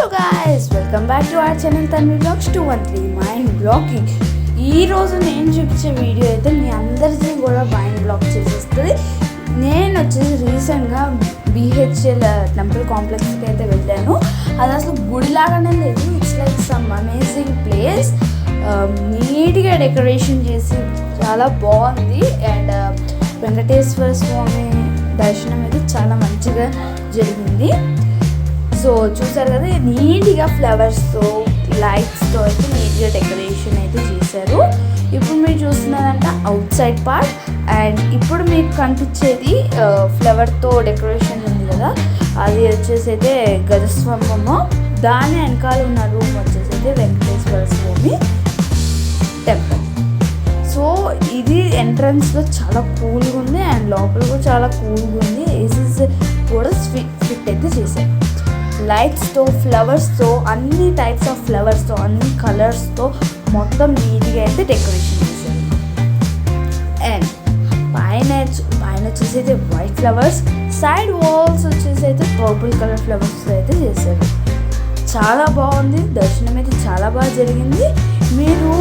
Hello guys, welcome back to our channel Tanvi vlogs 213 mind vlogging. ఈరోజు నేను చూపించే video అయితే మీ అందరికీ కూడా మైండ్ బ్లాక్ చేసేస్తుంది. నేను వచ్చేసి రీసెంట్గా BHL టెంపుల్ కాంప్లెక్స్కి అయితే వెళ్ళాను. అది అసలు గుడిలాగానే లేదు, it's like some amazing place. నీట్గా డెకరేషన్ చేసి చాలా బాగుంది. అండ్ వెంకటేశ్వర స్వామి దర్శనం అయితే చాలా మంచిగా జరిగింది. సో చూసారు కదా, నీట్గా ఫ్లవర్స్తో లైట్స్తో అయితే నీట్గా డెకరేషన్ అయితే చేశారు. ఇప్పుడు మీరు చూస్తున్నారంట అవుట్ సైడ్ పార్ట్. అండ్ ఇప్పుడు మీకు కనిపించేది ఫ్లవర్తో డెకరేషన్ ఉంది కదా, అది వచ్చేసి అయితే గజస్తంభము. దాని వెనకాల ఉన్న రూమ్ వచ్చేసి అయితే వెంకటేశ్వర స్వామి టెంపుల్. సో ఇది ఎంట్రన్స్లో చాలా కూల్గా ఉంది అండ్ లోపల కూడా చాలా కూల్గా ఉంది. ఏసీస్ కూడా ఫిట్ అయితే చేశారు. లైట్స్తో ఫ్లవర్స్తో అన్ని టైప్స్ ఆఫ్ ఫ్లవర్స్తో అన్ని కలర్స్తో మొత్తం నీట్గా అయితే డెకరేషన్ చేశారు. అండ్ పైన వచ్చేసి అయితే వైట్ ఫ్లవర్స్, సైడ్ వాల్స్ వచ్చేసి అయితే పర్పుల్ కలర్ ఫ్లవర్స్ అయితే చేశారు. చాలా బాగుంది. దర్శనం అయితే చాలా బాగా జరిగింది. మీరు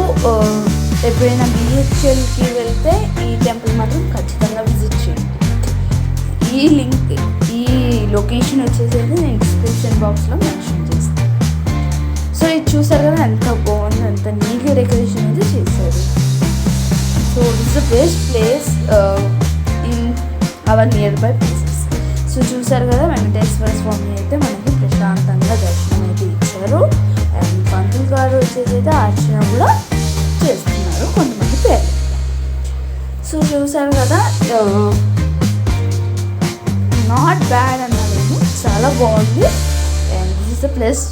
ఎప్పుడైనా BHLకి వెళ్తే ఈ టెంపుల్ మాత్రం ఖచ్చితంగా విజిట్ చేయండి. ఈ లొకేషన్ వచ్చేసి నేను డిస్క్రిప్షన్ బాక్స్లో మెన్షన్ చేస్తాను. సో ఇది చూసారు కదా, ఎంత బాగుంది, ఎంత నీట్గా డెకరేషన్ అయితే చేశారు. So it's the best place in our near by places. So చూసారు కదా, వెంకటేశ్వర స్వామి అయితే మనకి ప్రశాంతంగా దర్శనం అయితే ఇచ్చారు. అండ్ పంతులు గారు వచ్చేసి అయితే అర్చన కూడా చేస్తున్నారు కొంతమంది పేరు. సో చూసారు కదా, నాట్ బ్యాడ్ అన్నది, చాలా బాగుంది. And this is the place